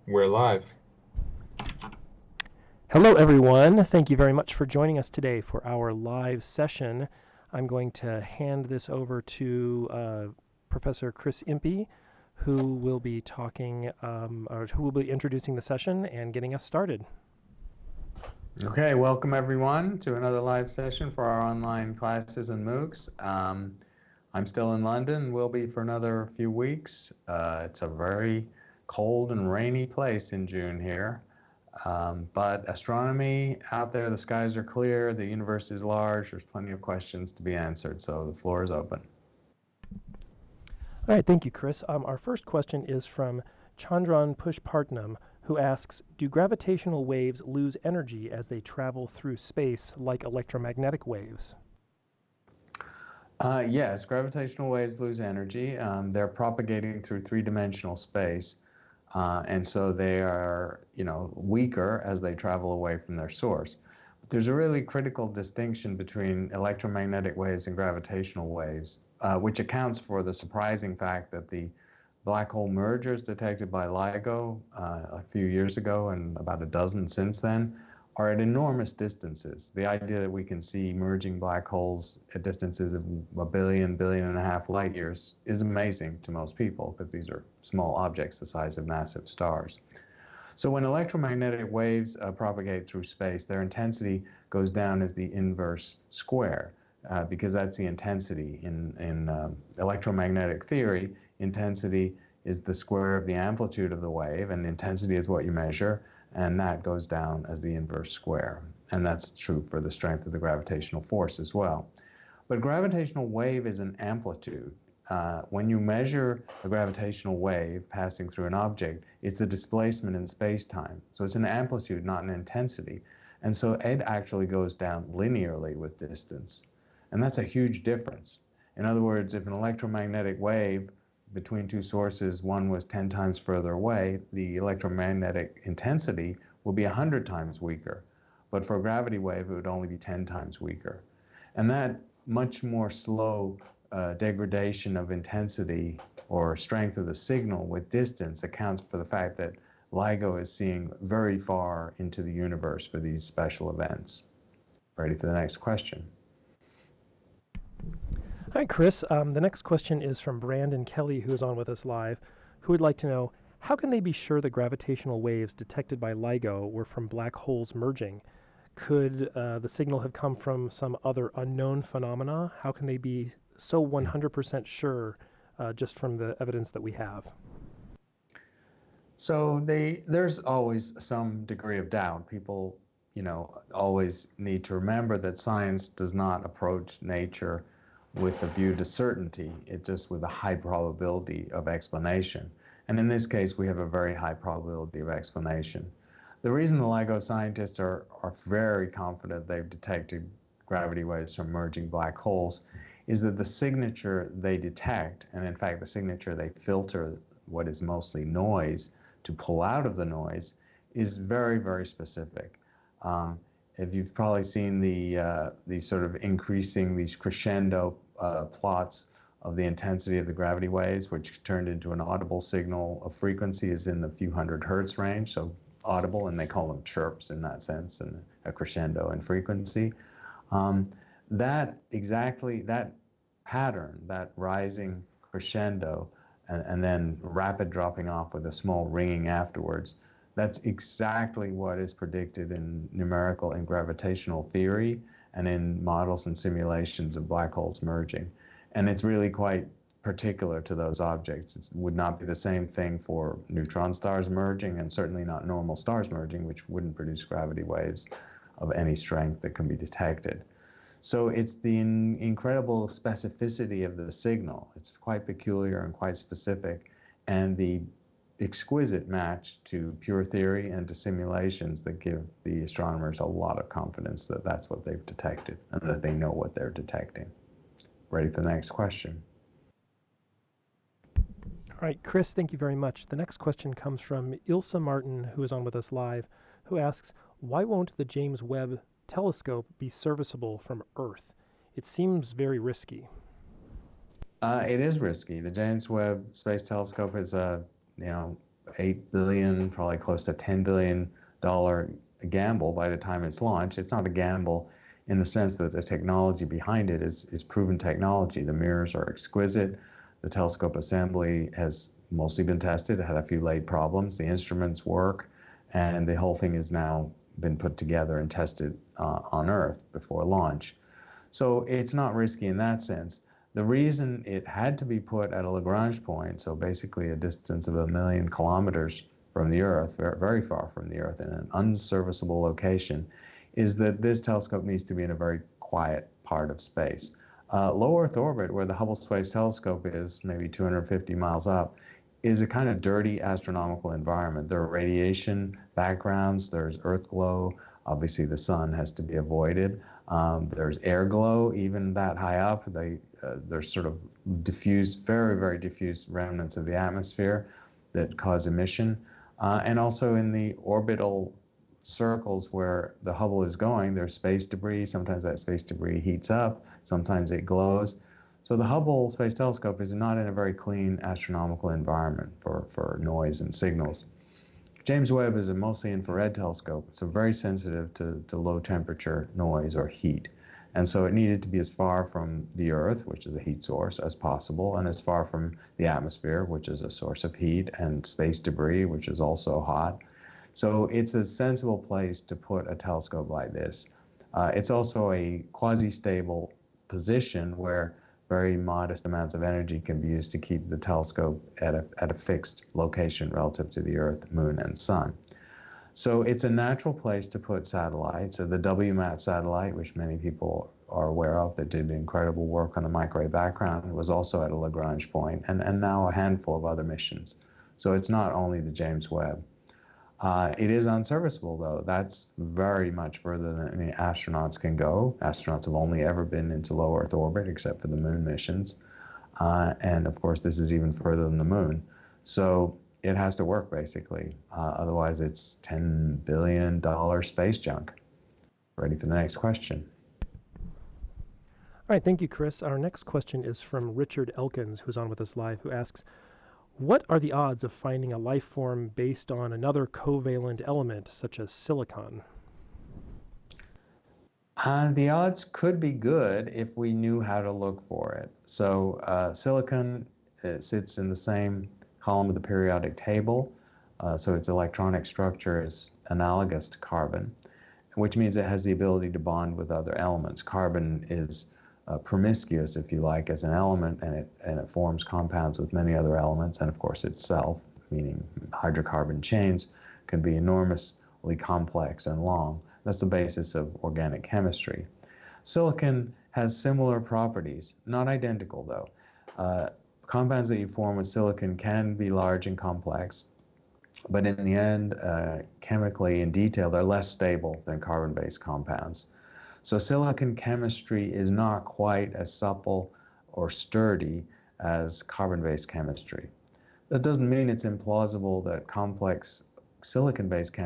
We're live. Hello, everyone. Thank you very much for joining us today for our live session. I'm going to hand this over to Professor Chris Impey, who will be talking, or who will be introducing the session and getting us started. Okay, welcome everyone to another live session for our online classes and MOOCs. I'm still in London, will be for another few weeks. It's a very cold and rainy place in June here. But astronomy out there, the skies are clear, the universe is large, there's plenty of questions to be answered, so the floor is open. All right, thank you, Chris. Our first question is from Chandran Pushpartnam, who asks, do gravitational waves lose energy as they travel through space like electromagnetic waves? Yes, gravitational waves lose energy. They're propagating through three-dimensional space. And so they are, weaker as they travel away from their source. But there's a really critical distinction between electromagnetic waves and gravitational waves, which accounts for the surprising fact that the black hole mergers detected by LIGO a few years ago and about a dozen since then are at enormous distances. The idea that we can see merging black holes at distances of a billion and a half light years is amazing to most people because these are small objects the size of massive stars. So when electromagnetic waves propagate through space, their intensity goes down as the inverse square because that's the intensity. In electromagnetic theory, intensity is the square of the amplitude of the wave, and intensity is what you measure, and that goes down as the inverse square. And that's true for the strength of the gravitational force as well. But gravitational wave is an amplitude. When you measure a gravitational wave passing through an object, it's the displacement in space-time. So it's an amplitude, not an intensity. And so it actually goes down linearly with distance. And that's a huge difference. In other words, if an electromagnetic wave between two sources, one was 10 times further away, the electromagnetic intensity will be 100 times weaker. But for a gravity wave, it would only be 10 times weaker. And that much more slow degradation of intensity or strength of the signal with distance accounts for the fact that LIGO is seeing very far into the universe for these special events. Ready for the next question. Hi, Chris. The next question is from Brandon Kelly, who is on with us live, who would like to know, how can they be sure the gravitational waves detected by LIGO were from black holes merging? Could the signal have come from some other unknown phenomena? How can they be so 100% sure just from the evidence that we have? So there's always some degree of doubt. People, always need to remember that science does not approach nature with a view to certainty, it just with a high probability of explanation. And in this case, we have a very high probability of explanation. The reason the LIGO scientists are very confident they've detected gravity waves from merging black holes is that the signature they detect, and in fact the signature they filter, what is mostly noise, to pull out of the noise, is very, very specific. If you've probably seen these sort of increasing, these crescendo plots of the intensity of the gravity waves, which turned into an audible signal of frequency is in the few hundred hertz range, so audible, and they call them chirps in that sense, and a crescendo in frequency. That pattern, that rising crescendo, and then rapid dropping off with a small ringing afterwards, that's exactly what is predicted in numerical and gravitational theory and in models and simulations of black holes merging. And it's really quite particular to those objects. It would not be the same thing for neutron stars merging, and certainly not normal stars merging, which wouldn't produce gravity waves of any strength that can be detected. So it's the incredible specificity of the signal. It's quite peculiar and quite specific, and the exquisite match to pure theory and to simulations that give the astronomers a lot of confidence that that's what they've detected and that they know what they're detecting. Ready for the next question. All right, Chris, thank you very much. The next question comes from Ilsa Martin, who is on with us live, who asks, why won't the James Webb telescope be serviceable from Earth? It seems very risky. It is risky. The James Webb Space Telescope is a 8 billion, probably close to $10 billion gamble by the time it's launched. It's not a gamble in the sense that the technology behind it is proven technology. The mirrors are exquisite. The telescope assembly has mostly been tested. It had a few late problems. The instruments work, and the whole thing has now been put together and tested on Earth before launch. So it's not risky in that sense. The reason it had to be put at a Lagrange point, so basically a distance of 1,000,000 kilometers from the Earth, very, very far from the Earth, in an unserviceable location, is that this telescope needs to be in a very quiet part of space. Low Earth orbit, where the Hubble Space Telescope is, maybe 250 miles up, is a kind of dirty astronomical environment. There are radiation backgrounds, there's Earth glow, obviously the sun has to be avoided. There's airglow, even that high up. There's sort of diffused, very, very diffused remnants of the atmosphere that cause emission. And also in the orbital circles where the Hubble is going, there's space debris. Sometimes that space debris heats up, sometimes it glows. So the Hubble Space Telescope is not in a very clean astronomical environment for noise and signals. James Webb is a mostly infrared telescope, so very sensitive to low temperature noise or heat. And so it needed to be as far from the Earth, which is a heat source, as possible, and as far from the atmosphere, which is a source of heat, and space debris, which is also hot. So it's a sensible place to put a telescope like this. It's also a quasi-stable position where very modest amounts of energy can be used to keep the telescope at a fixed location relative to the Earth, Moon, and Sun. So it's a natural place to put satellites. So the WMAP satellite, which many people are aware of, that did incredible work on the microwave background, was also at a Lagrange point, and now a handful of other missions. So it's not only the James Webb. It is unserviceable, though. That's very much further than any astronauts can go. Astronauts have only ever been into low Earth orbit, except for the moon missions. And of course, this is even further than the moon. So it has to work, basically. Otherwise, it's $10 billion space junk. Ready for the next question. All right, thank you, Chris. Our next question is from Richard Elkins, who's on with us live, who asks, what are the odds of finding a life form based on another covalent element, such as silicon? The odds could be good if we knew how to look for it. So silicon sits in the same column of the periodic table, so its electronic structure is analogous to carbon, which means it has the ability to bond with other elements. Carbon is promiscuous, if you like, as an element, and it forms compounds with many other elements, and of course itself, meaning hydrocarbon chains, can be enormously complex and long. That's the basis of organic chemistry. Silicon has similar properties, not identical though. Compounds that you form with silicon can be large and complex, but in the end, chemically in detail, they're less stable than carbon-based compounds. So silicon chemistry is not quite as supple or sturdy as carbon-based chemistry. That doesn't mean it's implausible that complex silicon-based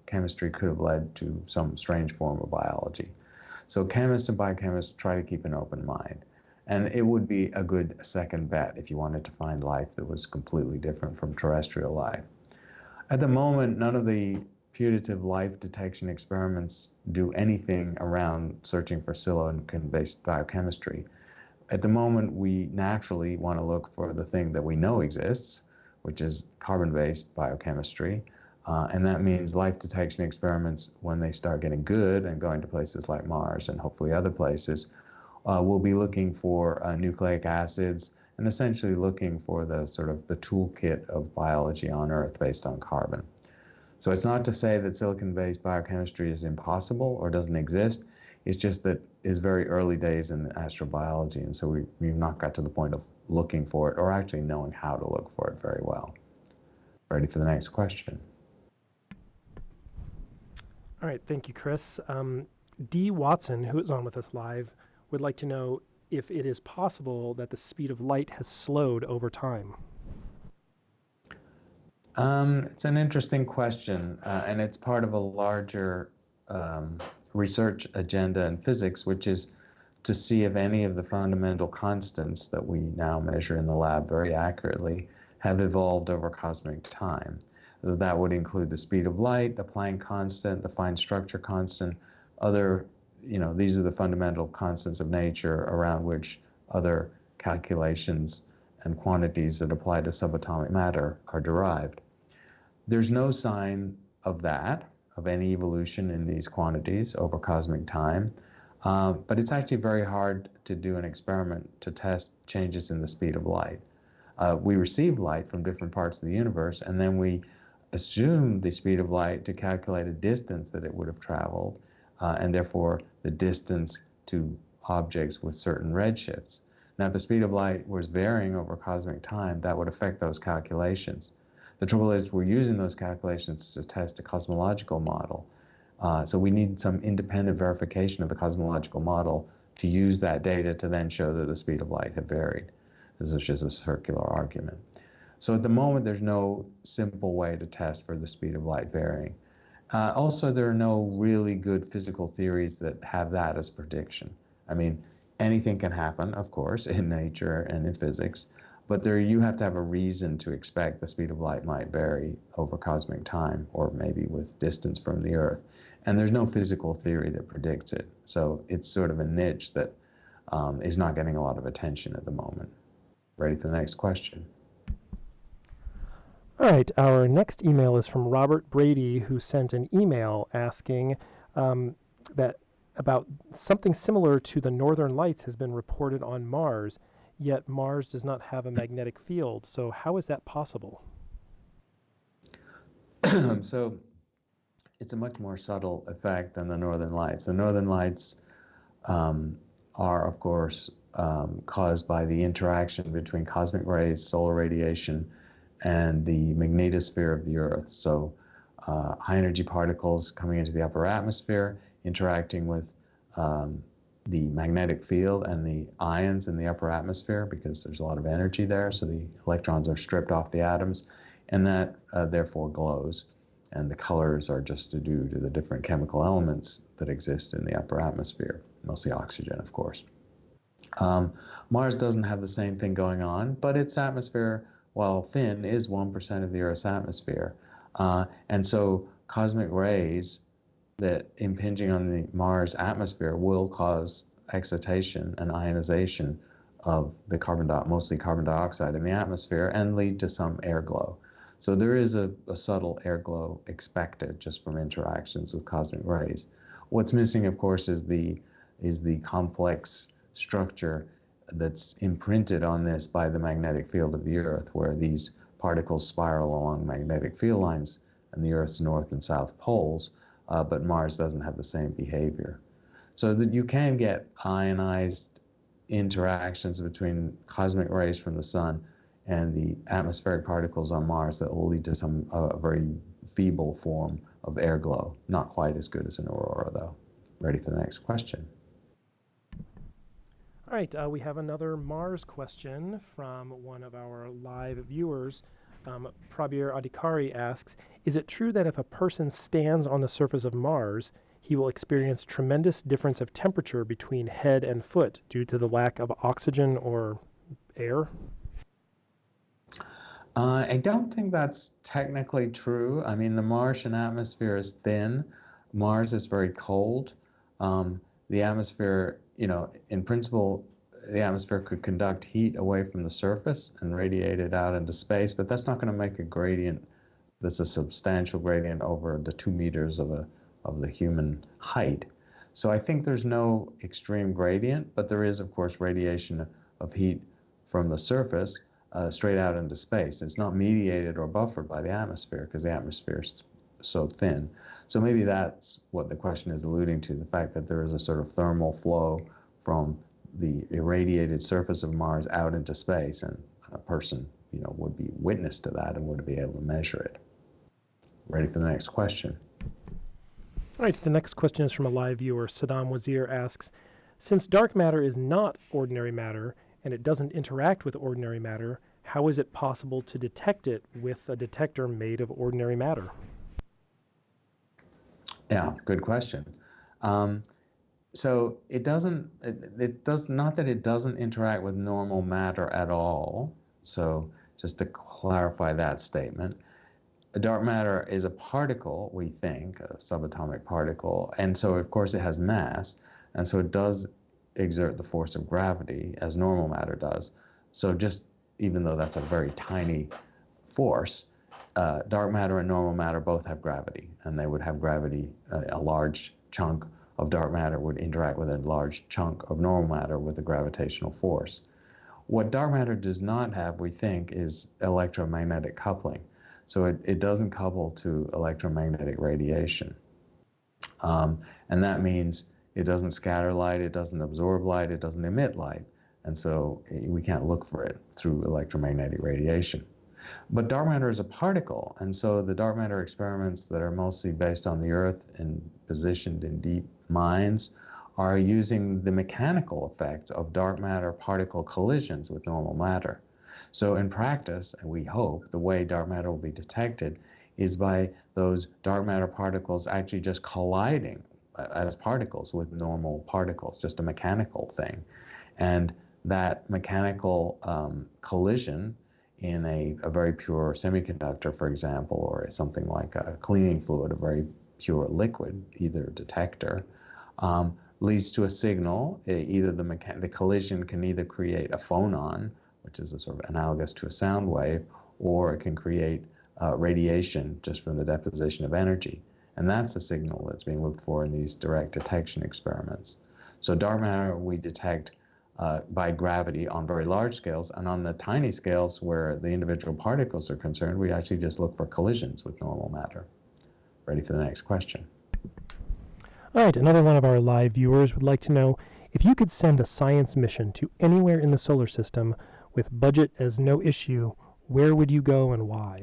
chemistry could have led to some strange form of biology. So chemists and biochemists try to keep an open mind. And it would be a good second bet if you wanted to find life that was completely different from terrestrial life. At the moment, none of the putative life detection experiments do anything around searching for silicon-based biochemistry. At the moment, we naturally want to look for the thing that we know exists, which is carbon-based biochemistry. And that means life detection experiments, when they start getting good and going to places like Mars and hopefully other places, we'll be looking for nucleic acids and essentially looking for the sort of the toolkit of biology on Earth based on carbon. So it's not to say that silicon-based biochemistry is impossible or doesn't exist. It's just that it's very early days in astrobiology, and so we've not got to the point of looking for it or actually knowing how to look for it very well. Ready for the next question. All right, thank you, Chris. D. Watson, who is on with us live, would like to know if it is possible that the speed of light has slowed over time. It's an interesting question, and it's part of a larger research agenda in physics, which is to see if any of the fundamental constants that we now measure in the lab very accurately have evolved over cosmic time. That would include the speed of light, the Planck constant, the fine structure constant, other, these are the fundamental constants of nature around which other calculations and quantities that apply to subatomic matter are derived. There's no sign of that, of any evolution in these quantities over cosmic time, but it's actually very hard to do an experiment to test changes in the speed of light. We receive light from different parts of the universe, and then we assume the speed of light to calculate a distance that it would have traveled, and therefore the distance to objects with certain redshifts. Now, if the speed of light was varying over cosmic time, that would affect those calculations. The trouble is we're using those calculations to test a cosmological model. So we need some independent verification of the cosmological model to use that data to then show that the speed of light had varied. This is just a circular argument. So at the moment, there's no simple way to test for the speed of light varying. Also, there are no really good physical theories that have that as prediction. I mean, anything can happen, of course, in nature and in physics, but you have to have a reason to expect the speed of light might vary over cosmic time, or maybe with distance from the Earth. And there's no physical theory that predicts it. So it's sort of a niche that is not getting a lot of attention at the moment. Ready for the next question? All right, our next email is from Robert Brady, who sent an email asking that about something similar to the Northern Lights has been reported on Mars, yet Mars does not have a magnetic field. So how is that possible? So it's a much more subtle effect than the Northern Lights. The Northern Lights are, of course, caused by the interaction between cosmic rays, solar radiation, and the magnetosphere of the Earth. So high energy particles coming into the upper atmosphere, interacting with the magnetic field and the ions in the upper atmosphere, because there's a lot of energy there, so the electrons are stripped off the atoms, and that therefore glows. And the colors are just due to the different chemical elements that exist in the upper atmosphere, mostly oxygen, of course. Mars doesn't have the same thing going on, but its atmosphere, while thin, is 1% of the Earth's atmosphere. And so cosmic rays that impinging on the Mars atmosphere will cause excitation and ionization of the mostly carbon dioxide in the atmosphere, and lead to some airglow. So there is a subtle airglow expected just from interactions with cosmic rays. What's missing, of course, is the complex structure that's imprinted on this by the magnetic field of the Earth, where these particles spiral along magnetic field lines and the Earth's north and south poles, but Mars doesn't have the same behavior. So that you can get ionized interactions between cosmic rays from the sun and the atmospheric particles on Mars that will lead to some very feeble form of airglow. Not quite as good as an aurora, though. Ready for the next question? All right, we have another Mars question from one of our live viewers. Prabir Adhikari asks, is it true that if a person stands on the surface of Mars, he will experience tremendous difference of temperature between head and foot due to the lack of oxygen or air? I don't think that's technically true. I mean, the Martian atmosphere is thin. Mars is very cold. The atmosphere, in principle, the atmosphere could conduct heat away from the surface and radiate it out into space, but that's not going to make a gradient that's a substantial gradient over the 2 meters of the human height. So I think there's no extreme gradient, but there is, of course, radiation of heat from the surface straight out into space. It's not mediated or buffered by the atmosphere because the atmosphere is so thin. So maybe that's what the question is alluding to, the fact that there is a sort of thermal flow from the irradiated surface of Mars out into space, and a person, would be witness to that and would be able to measure it. Ready for the next question? All right, the next question is from a live viewer. Saddam Wazir asks, since dark matter is not ordinary matter and it doesn't interact with ordinary matter, how is it possible to detect it with a detector made of ordinary matter? Yeah, good question. So it does not that it doesn't interact with normal matter at all. So just to clarify that statement, dark matter is a particle, we think, a subatomic particle, and so of course it has mass, and so it does exert the force of gravity as normal matter does. So just even though that's a very tiny force, dark matter and normal matter both have gravity, and they would have gravity, a large chunk of dark matter would interact with a large chunk of normal matter with the gravitational force. What dark matter does not have, we think, is electromagnetic coupling. So it doesn't couple to electromagnetic radiation. And that means it doesn't scatter light, it doesn't absorb light, it doesn't emit light. And so we can't look for it through electromagnetic radiation. But dark matter is a particle, and so the dark matter experiments that are mostly based on the Earth and positioned in deep mines are using the mechanical effects of dark matter particle collisions with normal matter. So in practice, and we hope, the way dark matter will be detected is by those dark matter particles actually just colliding as particles with normal particles, just a mechanical thing. And that mechanical collision in a very pure semiconductor, for example, or something like a cleaning fluid, a very pure liquid, either detector, leads to a signal. Either the collision can either create a phonon, which is a sort of analogous to a sound wave, or it can create radiation just from the deposition of energy. And that's the signal that's being looked for in these direct detection experiments. So dark matter we detect by gravity on very large scales, and on the tiny scales where the individual particles are concerned, we actually just look for collisions with normal matter. Ready for the next question. All right, another one of our live viewers would like to know, if you could send a science mission to anywhere in the solar system with budget as no issue, where would you go and why?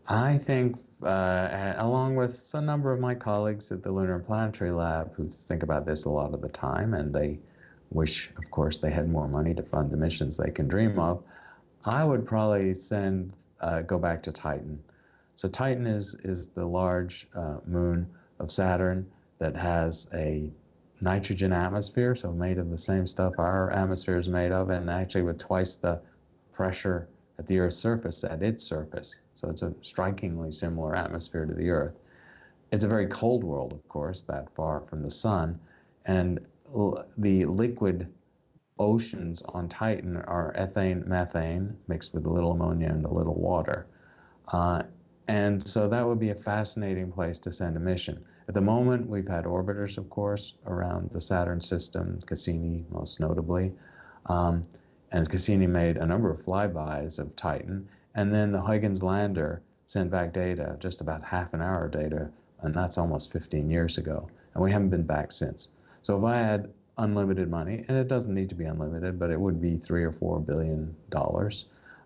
I think, along with a number of my colleagues at the Lunar and Planetary Lab who think about this a lot of the time, and they wish, of course, they had more money to fund the missions they can dream of, I would probably go back to Titan. So Titan is the large moon of Saturn that has a nitrogen atmosphere, so made of the same stuff our atmosphere is made of, and actually with twice the pressure at the Earth's surface at its surface. So it's a strikingly similar atmosphere to the Earth. It's a very cold world, of course, that far from the sun, and the liquid oceans on Titan are ethane, methane, mixed with a little ammonia and a little water. And so that would be a fascinating place to send a mission. At the moment, we've had orbiters, of course, around the Saturn system, Cassini most notably. And Cassini made a number of flybys of Titan. And then the Huygens lander sent back data, just about half an hour data, and that's almost 15 years ago. And we haven't been back since. So if I had unlimited money, and it doesn't need to be unlimited, but it would be $3 or $4 billion,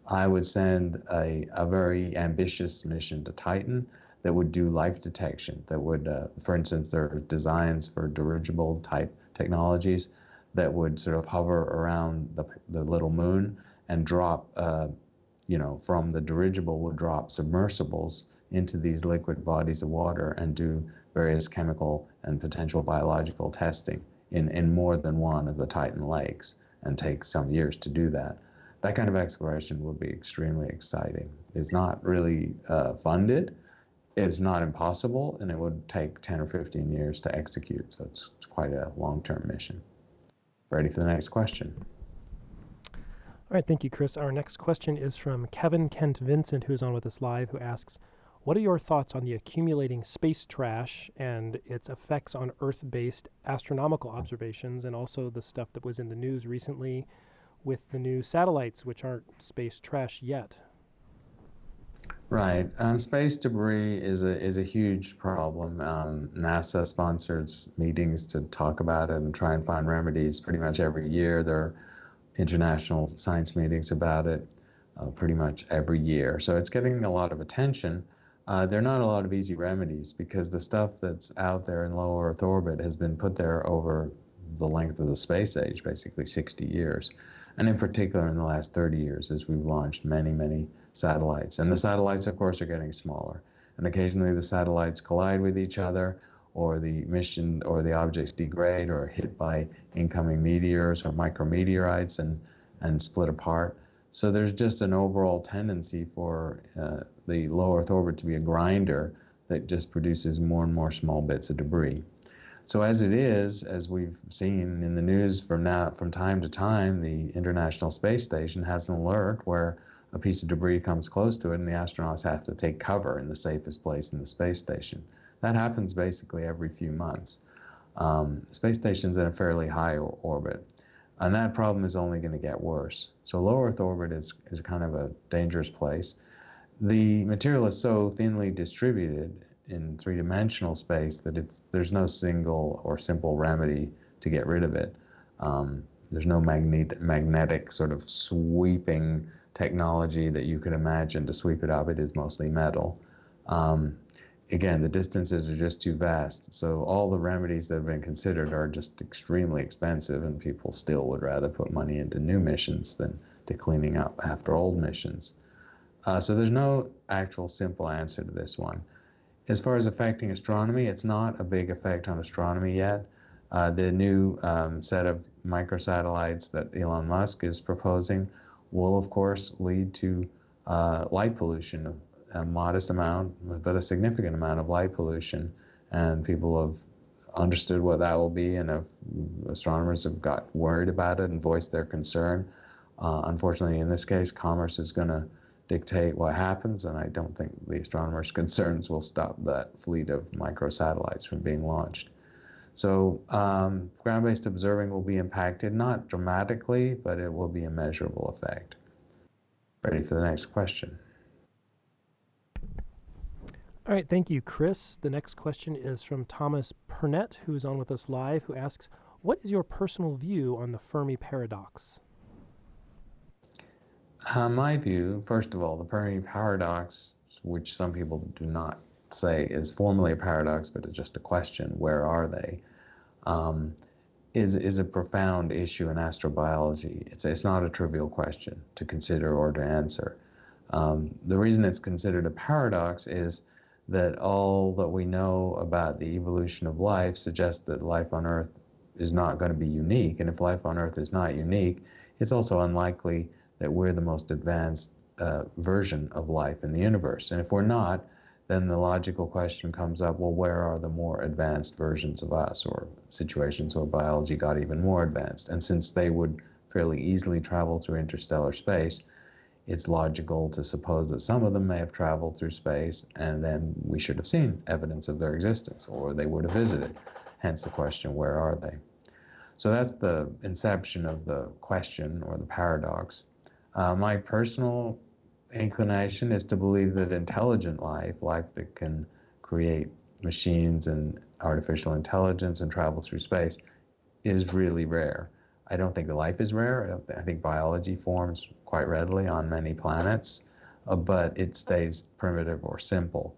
I would send a very ambitious mission to Titan that would do life detection, that would, for instance, there are designs for dirigible type technologies that would sort of hover around the little moon and drop, from the dirigible would drop submersibles into these liquid bodies of water and do various chemical and potential biological testing in more than one of the Titan lakes, and take some years to do that. That kind of exploration would be extremely exciting. It's not really funded, it's not impossible, and it would take 10 or 15 years to execute, so it's quite a long-term mission. Ready for the next question. All right, thank you, Chris. Our next question is from Kevin Kent Vincent, who's on with us live, who asks, what are your thoughts on the accumulating space trash and its effects on Earth-based astronomical observations, and also the stuff that was in the news recently with the new satellites, which aren't space trash yet? Right. Space debris is a huge problem. NASA sponsors meetings to talk about it and try and find remedies pretty much every year. There are international science meetings about it pretty much every year. So it's getting a lot of attention. There are not a lot of easy remedies because the stuff that's out there in low Earth orbit has been put there over the length of the space age, basically 60 years. And in particular in the last 30 years as we've launched many, many satellites. And the satellites, of course, are getting smaller. And occasionally the satellites collide with each other, or the mission or the objects degrade or are hit by incoming meteors or micrometeorites and split apart. So there's just an overall tendency for the low Earth orbit to be a grinder that just produces more and more small bits of debris. So as it is, as we've seen in the news from time to time, the International Space Station has an alert where a piece of debris comes close to it and the astronauts have to take cover in the safest place in the space station. That happens basically every few months. The space station's in a fairly high orbit, and that problem is only going to get worse. So low Earth orbit is kind of a dangerous place. The material is so thinly distributed in three-dimensional space that there's no single or simple remedy to get rid of it. There's no magnetic sort of sweeping technology that you could imagine to sweep it up. It is mostly metal. Again, the distances are just too vast, so all the remedies that have been considered are just extremely expensive, and people still would rather put money into new missions than to cleaning up after old missions. So there's no actual simple answer to this one. As far as affecting astronomy, it's not a big effect on astronomy yet. The new set of microsatellites that Elon Musk is proposing will, of course, lead to light pollution, a modest amount, but a significant amount of light pollution. And people have understood what that will be, and astronomers have got worried about it and voiced their concern. Unfortunately, in this case, commerce is going to dictate what happens, and I don't think the astronomers' concerns will stop that fleet of microsatellites from being launched. So ground-based observing will be impacted, not dramatically, but it will be a measurable effect. Ready for the next question. All right, thank you, Chris. The next question is from Thomas Purnett, who's on with us live, who asks, what is your personal view on the Fermi paradox? My view, first of all, the Fermi paradox, which some people do not say is formally a paradox, but it's just a question, where are they, is a profound issue in astrobiology. It's not a trivial question to consider or to answer. The reason it's considered a paradox is that all that we know about the evolution of life suggests that life on Earth is not going to be unique. And if life on Earth is not unique, it's also unlikely that we're the most advanced version of life in the universe. And if we're not, then the logical question comes up, well, where are the more advanced versions of us, or situations where biology got even more advanced? And since they would fairly easily travel through interstellar space, it's logical to suppose that some of them may have traveled through space, and then we should have seen evidence of their existence, or they would have visited. Hence the question, where are they? So that's the inception of the question, or the paradox. My personal inclination is to believe that intelligent life that can create machines and artificial intelligence and travel through space, is really rare. I don't think life is rare. I think biology forms quite readily on many planets, but it stays primitive or simple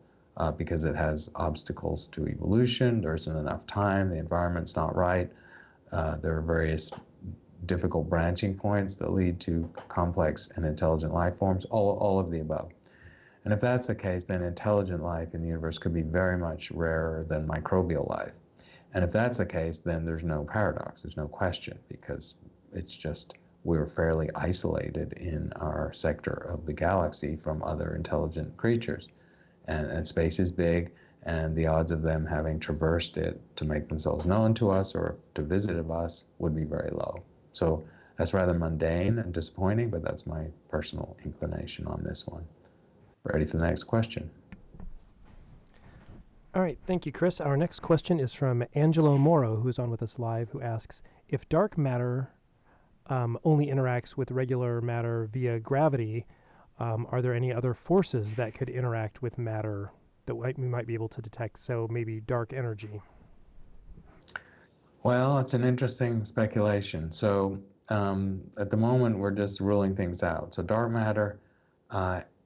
because it has obstacles to evolution. There isn't enough time. The environment's not right. There are various difficult branching points that lead to complex and intelligent life forms, all of the above. And if that's the case, then intelligent life in the universe could be very much rarer than microbial life. And if that's the case, then there's no paradox, there's no question, because it's just we're fairly isolated in our sector of the galaxy from other intelligent creatures. And space is big, and the odds of them having traversed it to make themselves known to us or to visit us would be very low. So that's rather mundane and disappointing, but that's my personal inclination on this one. Ready for the next question. All right, thank you, Chris. Our next question is from Angelo Moro, who's on with us live, who asks, if dark matter only interacts with regular matter via gravity, are there any other forces that could interact with matter that we might be able to detect? So maybe dark energy. Well, it's an interesting speculation. So at the moment, we're just ruling things out. So dark matter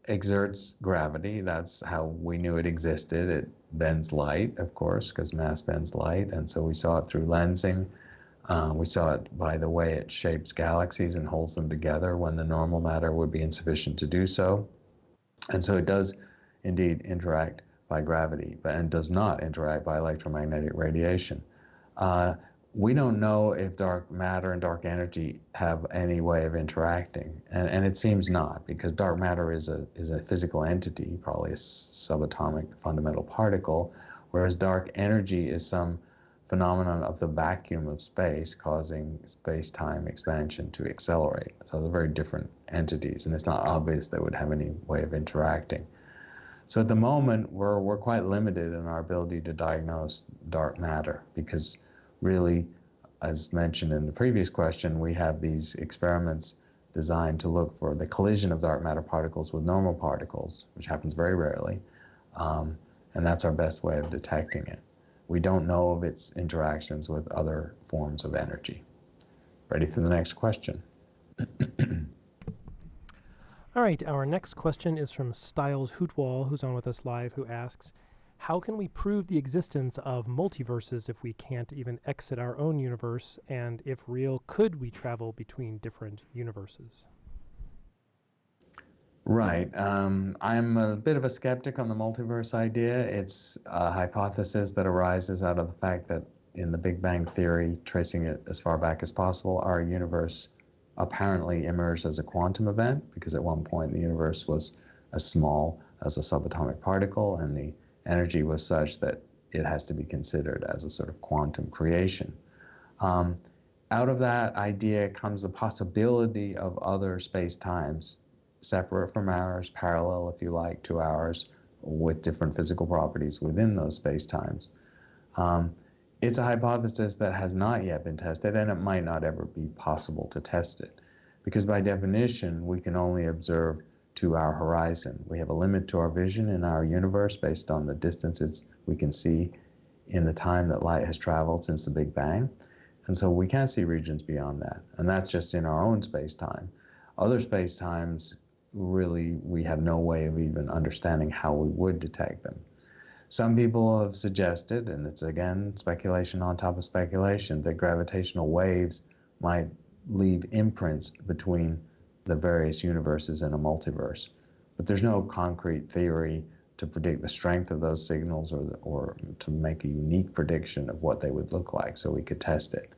exerts gravity. That's how we knew it existed. It bends light, of course, because mass bends light. And so we saw it through lensing. We saw it by the way it shapes galaxies and holds them together when the normal matter would be insufficient to do so. And so it does indeed interact by gravity, but it does not interact by electromagnetic radiation. we don't know if dark matter and dark energy have any way of interacting, and it seems not, because dark matter is a physical entity, probably a subatomic fundamental particle, whereas dark energy is some phenomenon of the vacuum of space causing space-time expansion to accelerate. So they're very different entities, and it's not obvious they would have any way of interacting. So at the moment, we're quite limited in our ability to diagnose dark matter because really, as mentioned in the previous question, we have these experiments designed to look for the collision of dark matter particles with normal particles, which happens very rarely, and that's our best way of detecting it. We don't know of its interactions with other forms of energy. Ready for the next question? All right, our next question is from Styles Hootwall, who's on with us live, who asks, how can we prove the existence of multiverses if we can't even exit our own universe? And if real, could we travel between different universes? Right. I'm a bit of a skeptic on the multiverse idea. It's a hypothesis that arises out of the fact that in the Big Bang Theory, tracing it as far back as possible, our universe apparently emerged as a quantum event because at one point the universe was as small as a subatomic particle and the energy was such that it has to be considered as a sort of quantum creation. Out of that idea comes the possibility of other space-times separate from ours, parallel, if you like, to ours, with different physical properties within those space-times. It's a hypothesis that has not yet been tested, and it might not ever be possible to test it, because by definition, we can only observe to our horizon. We have a limit to our vision in our universe based on the distances we can see in the time that light has traveled since the Big Bang. And so we can't see regions beyond that. And that's just in our own space-time. Other space-times, really, we have no way of even understanding how we would detect them. Some people have suggested, and it's again speculation on top of speculation, that gravitational waves might leave imprints between the various universes in a multiverse. But there's no concrete theory to predict the strength of those signals or to make a unique prediction of what they would look like so we could test it.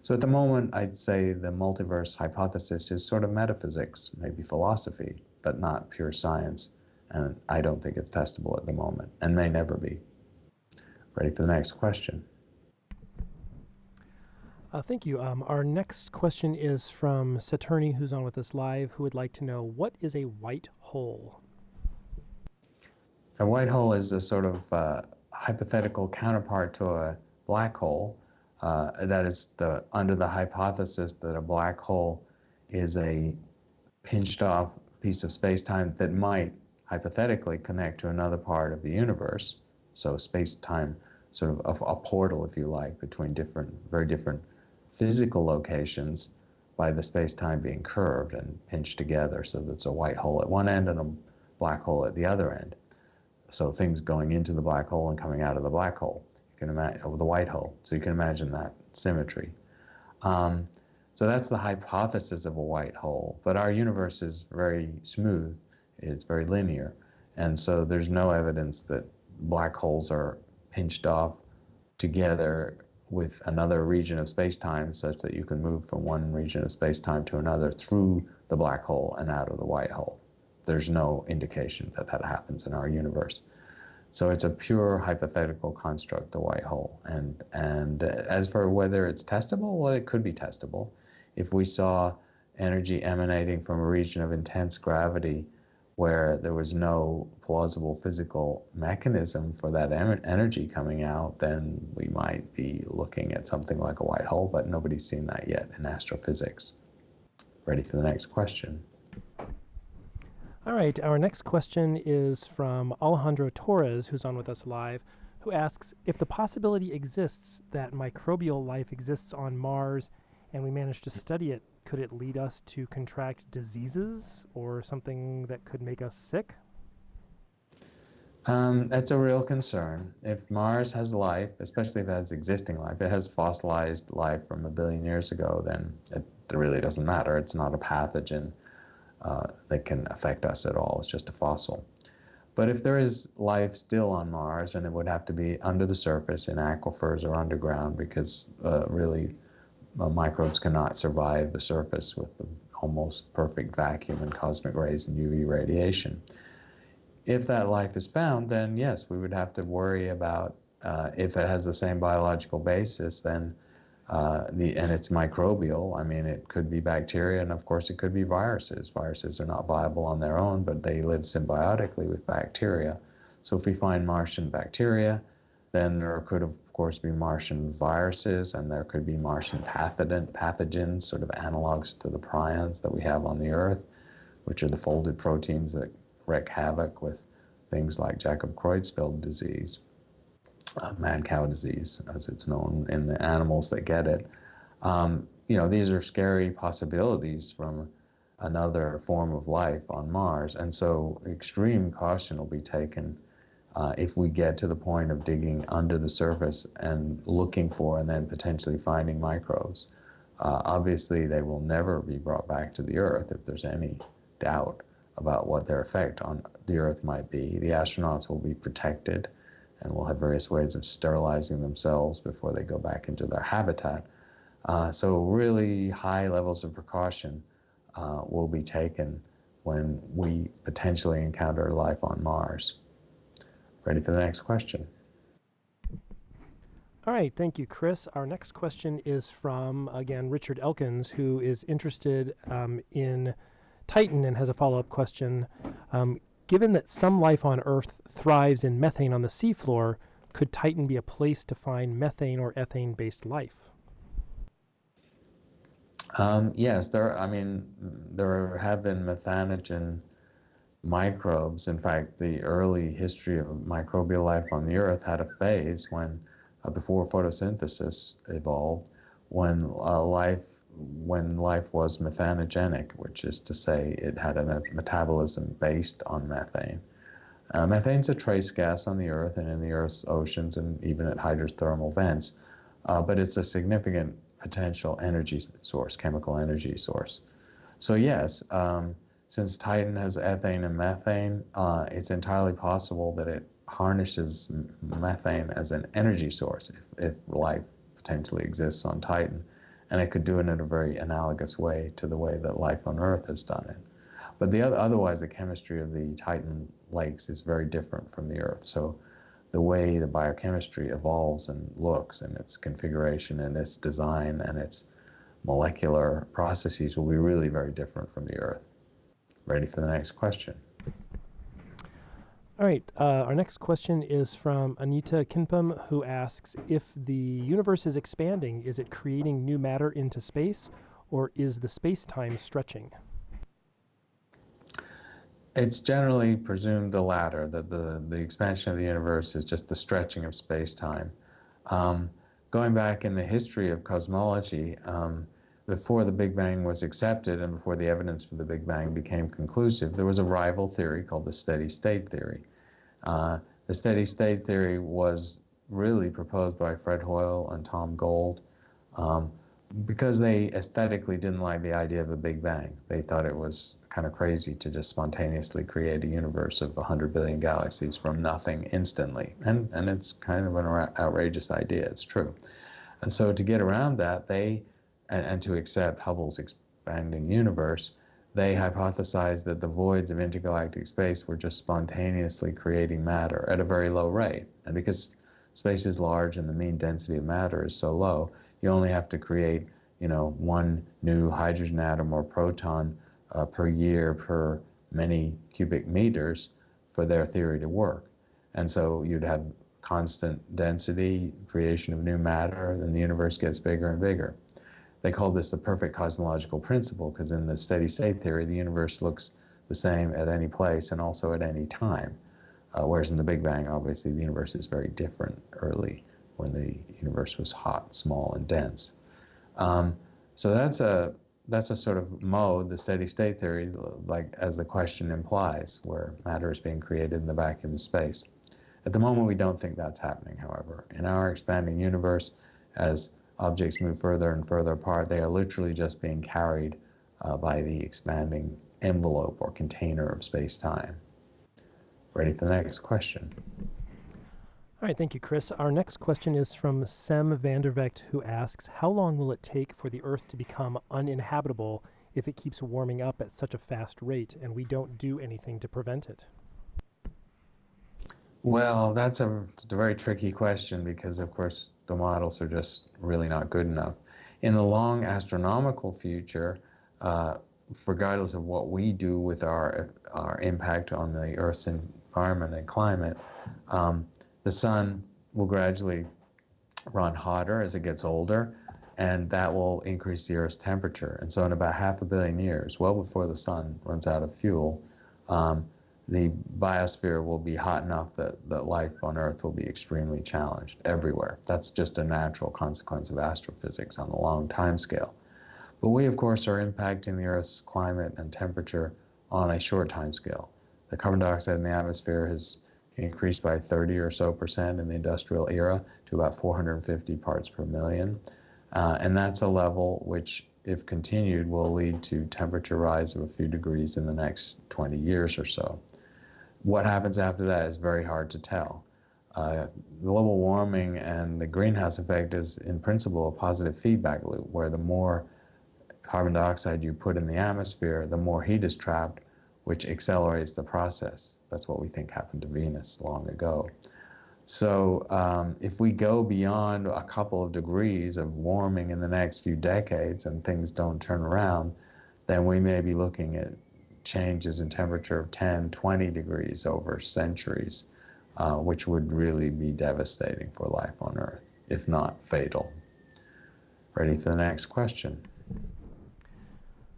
So at the moment, I'd say the multiverse hypothesis is sort of metaphysics, maybe philosophy, but not pure science. And I don't think it's testable at the moment and may never be. Ready for the next question? Thank you. Our next question is from Saturni, who's on with us live, who would like to know, what is a white hole? A white hole is a sort of hypothetical counterpart to a black hole. That is under the hypothesis that a black hole is a pinched off piece of space-time that might hypothetically connect to another part of the universe. So space-time, sort of a portal, if you like, between very different physical locations by the space-time being curved and pinched together so that it's a white hole at one end and a black hole at the other end. So things going into the black hole and coming out of the black hole. You can imagine, or the white hole. So you can imagine that symmetry. So that's the hypothesis of a white hole. But our universe is very smooth. It's very linear. And so there's no evidence that black holes are pinched off together with another region of space-time such that you can move from one region of space-time to another through the black hole and out of the white hole. There's no indication that that happens in our universe. So it's a pure hypothetical construct, the white hole. And as for whether it's testable, well, it could be testable. If we saw energy emanating from a region of intense gravity where there was no plausible physical mechanism for that energy coming out, then we might be looking at something like a white hole, but nobody's seen that yet in astrophysics. Ready for the next question? All right, our next question is from Alejandro Torres, who's on with us live, who asks, if the possibility exists that microbial life exists on Mars and we manage to study it, could it lead us to contract diseases or something that could make us sick? That's a real concern. If Mars has life, especially if it has existing life, it has fossilized life from 1 billion years ago, then it really doesn't matter. It's not a pathogen that can affect us at all. It's just a fossil. But if there is life still on Mars, and it would have to be under the surface in aquifers or underground, because really microbes cannot survive the surface with the almost perfect vacuum and cosmic rays and UV radiation. If that life is found, then yes, we would have to worry about if it has the same biological basis, then and it's microbial. I mean, it could be bacteria, and of course it could be viruses. Viruses are not viable on their own, but they live symbiotically with bacteria. So if we find Martian bacteria, then there could of course be Martian viruses, and there could be Martian pathogens, sort of analogs to the prions that we have on the Earth, which are the folded proteins that wreak havoc with things like Jacob-Creutzfeldt disease. Mad-cow disease, as it's known in the animals that get it. These are scary possibilities from another form of life on Mars, and so extreme caution will be taken if we get to the point of digging under the surface and looking for and then potentially finding microbes. Obviously, they will never be brought back to the Earth if there's any doubt about what their effect on the Earth might be. The astronauts will be protected and will have various ways of sterilizing themselves before they go back into their habitat. So really high levels of precaution will be taken when we potentially encounter life on Mars. Ready for the next question? All right, thank you, Chris. Our next question is from, again, Richard Elkins, who is interested in Titan and has a follow-up question. Given that some life on Earth thrives in methane on the seafloor, could Titan be a place to find methane or ethane-based life? Yes, there have been methanogen microbes. In fact, the early history of microbial life on the Earth had a phase when, before photosynthesis evolved, when life was methanogenic, which is to say it had a metabolism based on methane. Methane's a trace gas on the Earth and in the Earth's oceans and even at hydrothermal vents, but it's a significant potential energy source, chemical energy source. So yes, since Titan has ethane and methane, it's entirely possible that it harnesses methane as an energy source if life potentially exists on Titan. And it could do it in a very analogous way to the way that life on Earth has done it. But otherwise, the chemistry of the Titan lakes is very different from the Earth. So the way the biochemistry evolves and looks, and its configuration and its design and its molecular processes will be really very different from the Earth. Ready for the next question? All right, our next question is from Anita Kinpam, who asks, if the universe is expanding, is it creating new matter into space, or is the space-time stretching? It's generally presumed the latter, that the expansion of the universe is just the stretching of space-time. Going back in the history of cosmology, before the Big Bang was accepted and before the evidence for the Big Bang became conclusive, there was a rival theory called the steady-state theory. The steady-state theory was really proposed by Fred Hoyle and Tom Gold because they aesthetically didn't like the idea of a Big Bang. They thought it was kind of crazy to just spontaneously create a universe of 100 billion galaxies from nothing instantly. And it's kind of an outrageous idea, it's true. And so to get around that, and to accept Hubble's expanding universe, they hypothesized that the voids of intergalactic space were just spontaneously creating matter at a very low rate. And because space is large and the mean density of matter is so low, you only have to create, one new hydrogen atom or proton per year per many cubic meters for their theory to work. And so you'd have constant density, creation of new matter, then the universe gets bigger and bigger. They called this the perfect cosmological principle because in the steady-state theory, the universe looks the same at any place and also at any time. Whereas in the Big Bang, obviously, the universe is very different early when the universe was hot, small, and dense. So that's a sort of mode, the steady-state theory, like as the question implies, where matter is being created in the vacuum of space. At the moment, we don't think that's happening, however. In our expanding universe, as objects move further and further apart, they are literally just being carried by the expanding envelope or container of space-time. Ready for the next question. All right, thank you, Chris. Our next question is from Sem Vandervecht, who asks, how long will it take for the Earth to become uninhabitable if it keeps warming up at such a fast rate and we don't do anything to prevent it? Well, that's a very tricky question because, of course, the models are just really not good enough. In the long astronomical future, regardless of what we do with our impact on the Earth's environment and climate, the sun will gradually run hotter as it gets older, and that will increase the Earth's temperature. And so in about 500 million years, well before the sun runs out of fuel, the biosphere will be hot enough that life on Earth will be extremely challenged everywhere. That's just a natural consequence of astrophysics on a long time scale. But we, of course, are impacting the Earth's climate and temperature on a short time scale. The carbon dioxide in the atmosphere has increased by 30% or so in the industrial era to about 450 parts per million. And that's a level which, if continued, will lead to temperature rise of a few degrees in the next 20 years or so. What happens after that is very hard to tell. Global warming and the greenhouse effect is, in principle, a positive feedback loop, where the more carbon dioxide you put in the atmosphere, the more heat is trapped, which accelerates the process. That's what we think happened to Venus long ago. So if we go beyond a couple of degrees of warming in the next few decades and things don't turn around, then we may be looking at changes in temperature of 10, 20 degrees over centuries, which would really be devastating for life on Earth, if not fatal. Ready for the next question.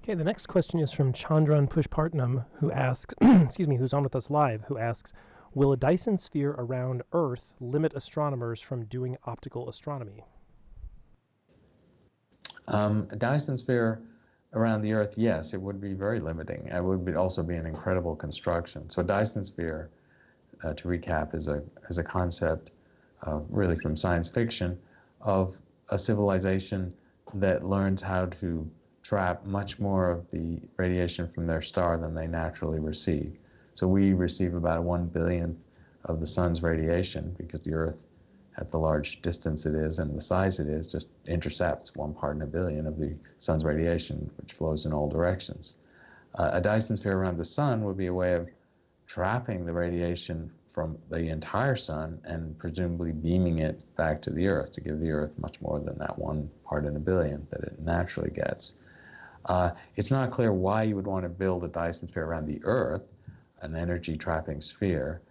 Okay, the next question is from Chandran Pushpartnam, who asks, excuse me, who's on with us live, who asks, will a Dyson sphere around Earth limit astronomers from doing optical astronomy? A Dyson sphere around the Earth, yes, it would be very limiting. It would also be an incredible construction. So a Dyson sphere, to recap, is a concept really from science fiction of a civilization that learns how to trap much more of the radiation from their star than they naturally receive. So we receive about 1/100000th of the sun's radiation because the Earth, at the large distance it is and the size it is, just intercepts 1 part in a billion of the sun's radiation, which flows in all directions. A Dyson sphere around the sun would be a way of trapping the radiation from the entire sun and presumably beaming it back to the Earth to give the Earth much more than that 1 part in a billion that it naturally gets. It's not clear why you would want to build a Dyson sphere around the Earth, an energy trapping sphere,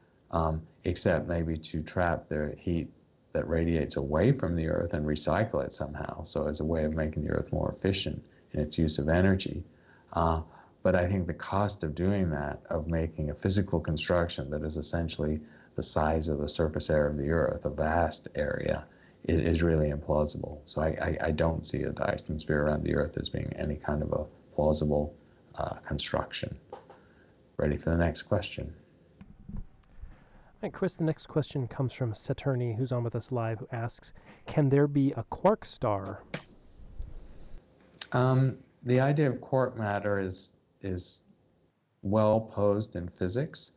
except maybe to trap the heat that radiates away from the Earth and recycle it somehow, so as a way of making the Earth more efficient in its use of energy. But I think the cost of doing that, of making a physical construction that is essentially the size of the surface area of the Earth, a vast area, is really implausible. So I don't see a Dyson sphere around the Earth as being any kind of a plausible construction. Ready for the next question. All right, Chris, the next question comes from Saturni, who's on with us live, who asks, can there be a quark star? The idea of quark matter is well posed in physics.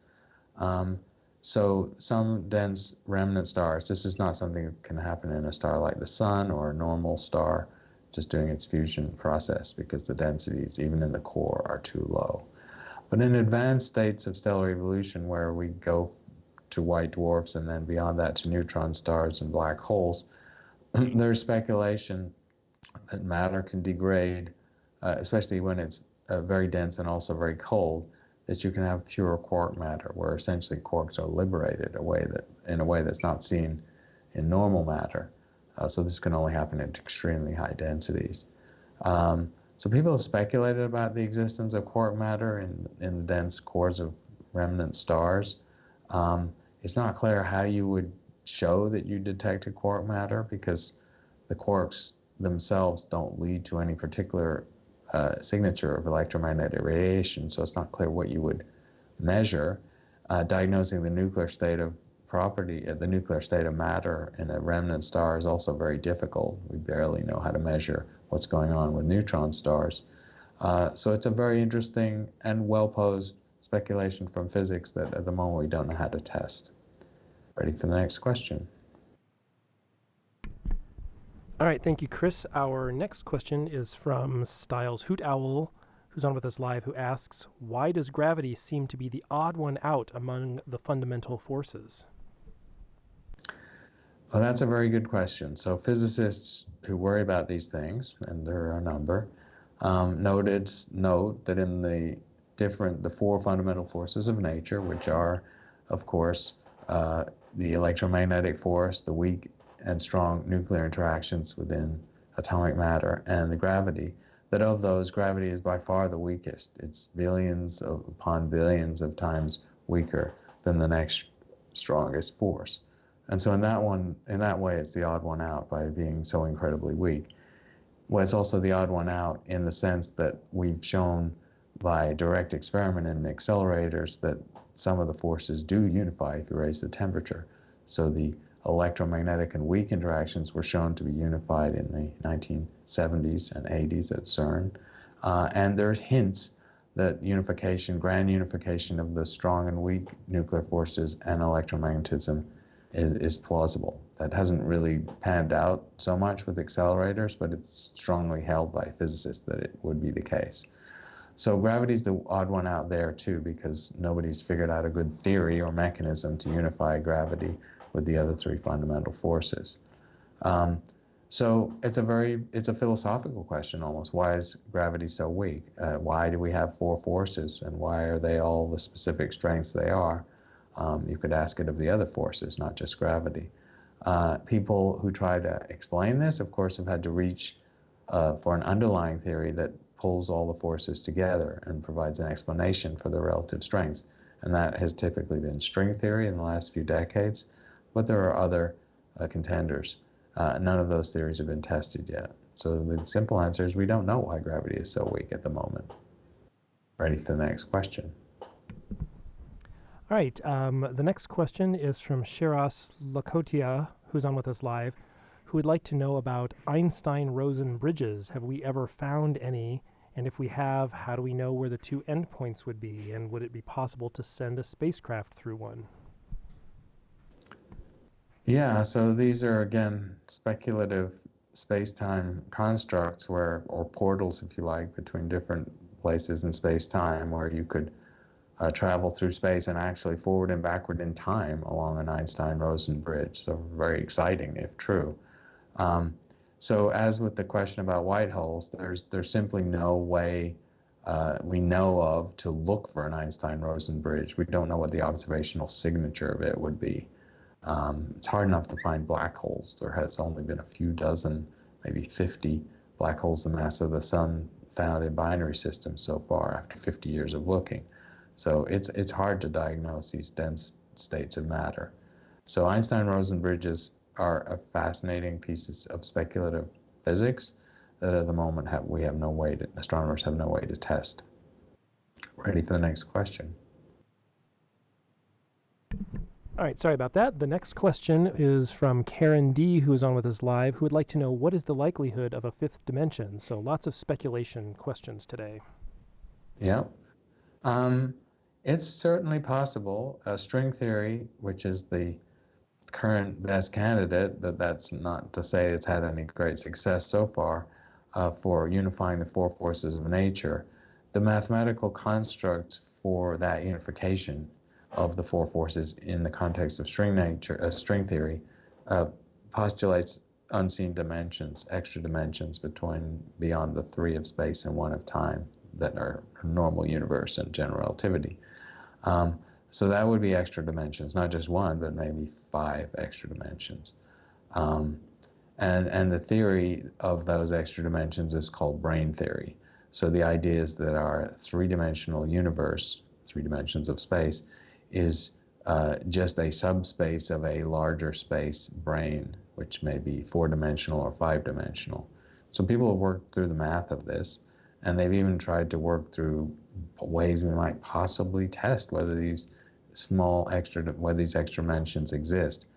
So some dense remnant stars, this is not something that can happen in a star like the sun or a normal star just doing its fusion process because the densities, even in the core, are too low. But in advanced states of stellar evolution where we go to white dwarfs and then beyond that to neutron stars and black holes, there's speculation that matter can degrade, especially when it's very dense and also very cold, that you can have pure quark matter, where essentially quarks are liberated in a way that's not seen in normal matter. So this can only happen at extremely high densities. So people have speculated about the existence of quark matter in the dense cores of remnant stars. It's not clear how you would show that you detected quark matter because the quarks themselves don't lead to any particular signature of electromagnetic radiation, so it's not clear what you would measure. Diagnosing the nuclear state of the nuclear state of matter in a remnant star is also very difficult. We barely know how to measure what's going on with neutron stars. So it's a very interesting and well-posed speculation from physics that at the moment we don't know how to test. Ready for the next question? All right, thank you, Chris. Our next question is from Styles Hoot Owl, who's on with us live, who asks, why does gravity seem to be the odd one out among the fundamental forces? Well, that's a very good question. So physicists who worry about these things, and there are a number, note that in the four fundamental forces of nature, which are, of course, the electromagnetic force, the weak and strong nuclear interactions within atomic matter, and the gravity, that of those, gravity is by far the weakest. It's billions upon billions of times weaker than the next strongest force. And so in that way, it's the odd one out by being so incredibly weak. Well, it's also the odd one out in the sense that we've shown by direct experiment in accelerators that some of the forces do unify if you raise the temperature. So the electromagnetic and weak interactions were shown to be unified in the 1970s and 80s at CERN. And there's hints that grand unification of the strong and weak nuclear forces and electromagnetism is plausible. That hasn't really panned out so much with accelerators, but it's strongly held by physicists that it would be the case. So gravity's the odd one out there too, because nobody's figured out a good theory or mechanism to unify gravity with the other three fundamental forces. So it's a philosophical question almost. Why is gravity so weak? Why do we have four forces, and why are they all the specific strengths they are? You could ask it of the other forces, not just gravity. People who try to explain this, of course, have had to reach for an underlying theory that pulls all the forces together and provides an explanation for their relative strengths. And that has typically been string theory in the last few decades, but there are other contenders. None of those theories have been tested yet. So the simple answer is we don't know why gravity is so weak at the moment. Ready for the next question. All right, the next question is from Shiraz Lakotia, who's on with us live, who would like to know about Einstein-Rosen bridges. Have we ever found any? And if we have, how do we know where the two endpoints would be? And would it be possible to send a spacecraft through one? Yeah, so these are, again, speculative space-time constructs or portals, if you like, between different places in space-time where you could travel through space and actually forward and backward in time along an Einstein-Rosen bridge. So very exciting if true. So as with the question about white holes, there's simply no way we know of to look for an Einstein-Rosen bridge. We don't know what the observational signature of it would be. It's hard enough to find black holes. There has only been a few dozen, maybe 50 black holes the mass of the sun found in binary systems so far after 50 years of looking. So it's hard to diagnose these dense states of matter. So Einstein-Rosen bridges are a fascinating pieces of speculative physics that at the moment astronomers have no way to test. Ready for the next question. All right, sorry about that. The next question is from Karen D., who is on with us live, who would like to know what is the likelihood of a fifth dimension? So lots of speculation questions today. Yeah. It's certainly possible. String theory, which is the current best candidate, but that's not to say it's had any great success so far for unifying the four forces of nature. The mathematical construct for that unification of the four forces in the context of string theory postulates unseen dimensions, extra dimensions beyond the three of space and one of time that are normal universe and general relativity. So that would be extra dimensions, not just one, but maybe 5 extra dimensions. And the theory of those extra dimensions is called brane theory. So the idea is that our three-dimensional universe, 3 dimensions of space, is just a subspace of a larger space brane, which may be 4-dimensional or 5-dimensional. So people have worked through the math of this, and they've even tried to work through ways we might possibly test whether these extra dimensions exist.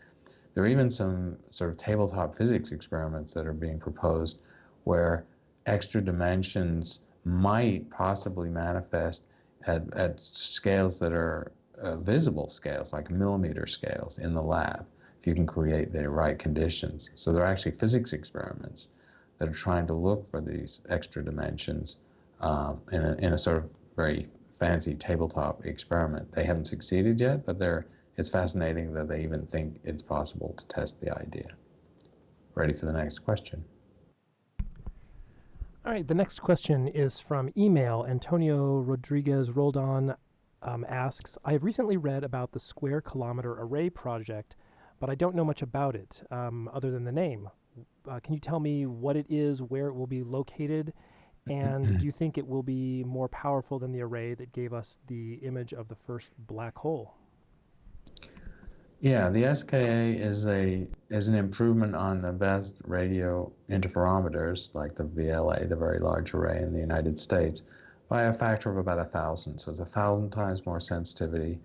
There are even some sort of tabletop physics experiments that are being proposed where extra dimensions might possibly manifest at scales that are visible scales, like millimeter scales in the lab, if you can create the right conditions. So they're actually physics experiments that are trying to look for these extra dimensions in a sort of very fancy tabletop experiment. They haven't succeeded yet, but it's fascinating that they even think it's possible to test the idea. Ready for the next question? All right, the next question is from email. Antonio Rodriguez Roldan asks, I have recently read about the Square Kilometre Array project, but I don't know much about it other than the name. Can you tell me what it is, where it will be located, and do you think it will be more powerful than the array that gave us the image of the first black hole? Yeah, the SKA is an improvement on the best radio interferometers, like the VLA, the Very Large Array in the United States, by a factor of about 1,000. So it's 1,000 times more sensitivity.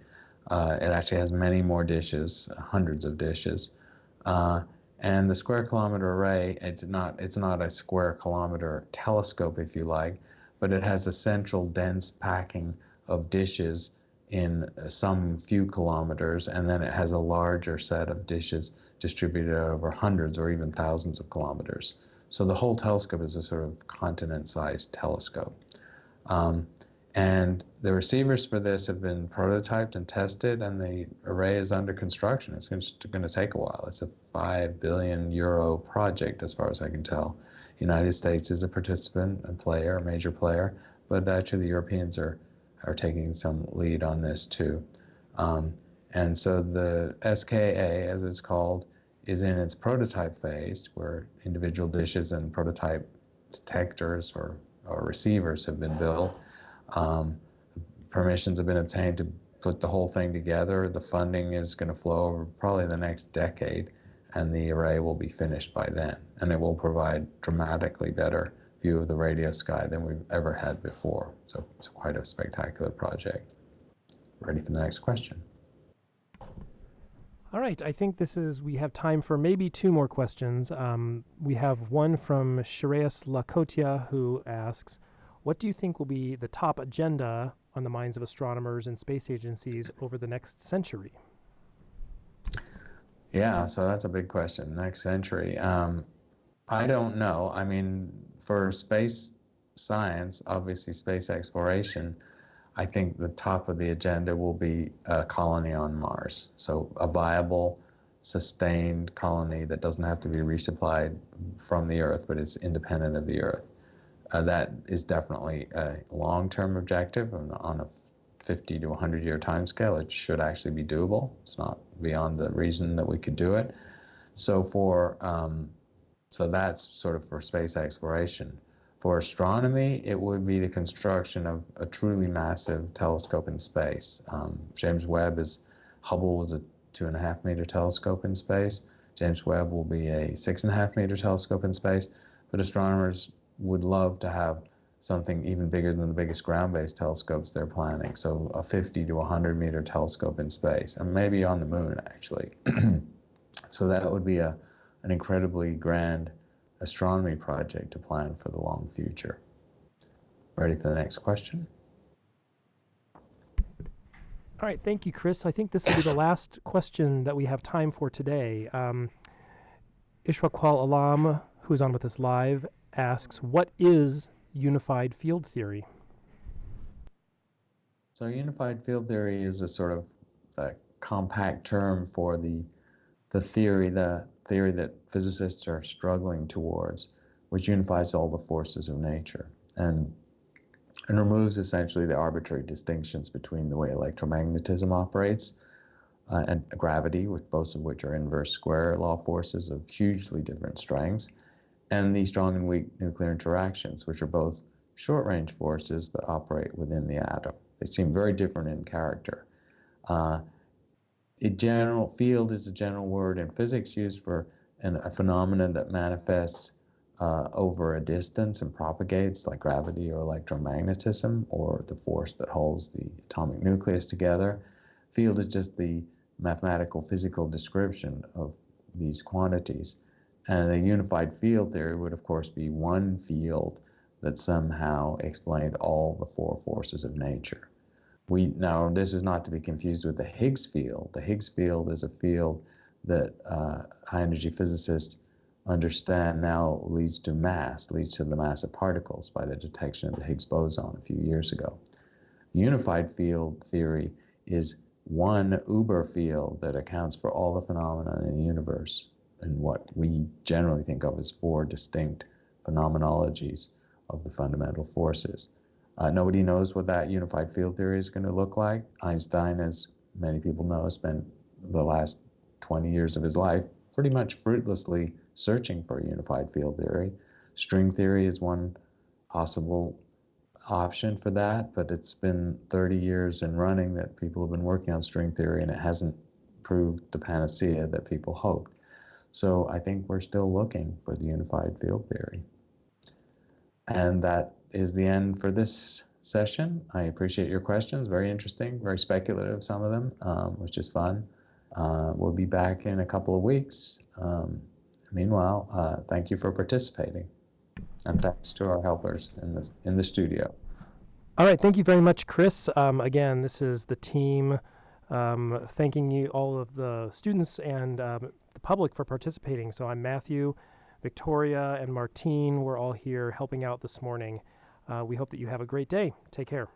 It actually has many more dishes, hundreds of dishes. And the Square Kilometre Array, it's not a square kilometer telescope, if you like, but it has a central dense packing of dishes in some few kilometers, and then it has a larger set of dishes distributed over hundreds or even thousands of kilometers. So the whole telescope is a sort of continent-sized telescope. And the receivers for this have been prototyped and tested, and the array is under construction. It's going to take a while. It's a €5 billion project, as far as I can tell. The United States is a participant, a player, a major player, but actually the Europeans are taking some lead on this too. And so the SKA, as it's called, is in its prototype phase, where individual dishes and prototype detectors or receivers have been built. Permissions have been obtained to put the whole thing together. The funding is going to flow over probably the next decade, and the array will be finished by then. And it will provide dramatically better view of the radio sky than we've ever had before. So it's quite a spectacular project. Ready for the next question? All right, I think we have time for maybe two more questions. We have one from Shreyas Lakotia, who asks, what do you think will be the top agenda on the minds of astronomers and space agencies over the next century? Yeah, so that's a big question. Next century. I don't know. I mean, for space science, obviously space exploration, I think the top of the agenda will be a colony on Mars. So a viable, sustained colony that doesn't have to be resupplied from the Earth, but is independent of the Earth. That is definitely a long-term objective on a 50 to 100-year timescale. It should actually be doable. It's not beyond the reason that we could do it. So so that's sort of for space exploration. For astronomy, it would be the construction of a truly massive telescope in space. Hubble was a 2.5-meter telescope in space. James Webb will be a 6.5-meter telescope in space, but astronomers would love to have something even bigger than the biggest ground-based telescopes they're planning. So a 50 to 100-meter telescope in space, and maybe on the moon, actually. So that would be an incredibly grand astronomy project to plan for the long future. Ready for the next question? All right, thank you, Chris. I think this will be the last question that we have time for today. Ishwaqal Alam, who's on with us live, asks, what is unified field theory? So unified field theory is a sort of a compact term for the theory that physicists are struggling towards, which unifies all the forces of nature and removes essentially the arbitrary distinctions between the way electromagnetism operates and gravity, with both of which are inverse square law forces of hugely different strengths, and the strong and weak nuclear interactions, which are both short-range forces that operate within the atom. They seem very different in character. Field is a general word in physics used for a phenomenon that manifests over a distance and propagates, like gravity or electromagnetism, or the force that holds the atomic nucleus together. Field is just the mathematical physical description of these quantities. And a unified field theory would, of course, be one field that somehow explained all the four forces of nature. Now, this is not to be confused with the Higgs field. The Higgs field is a field that high-energy physicists understand now leads to the mass of particles by the detection of the Higgs boson a few years ago. The unified field theory is one uber field that accounts for all the phenomena in the universe and what we generally think of as four distinct phenomenologies of the fundamental forces. Nobody knows what that unified field theory is going to look like. Einstein, as many people know, spent the last 20 years of his life pretty much fruitlessly searching for a unified field theory. String theory is one possible option for that, but it's been 30 years in running that people have been working on string theory, and it hasn't proved the panacea that people hoped. So I think we're still looking for the unified field theory. And that is the end for this session. I appreciate your questions. Very interesting, very speculative, some of them, which is fun. We'll be back in a couple of weeks. Meanwhile, thank you for participating. And thanks to our helpers in the studio. All right, thank you very much, Chris. Again, this is the team thanking you, all of the students and the public for participating. So I'm Matthew, Victoria, and Martine. We're all here helping out this morning. We hope that you have a great day. Take care.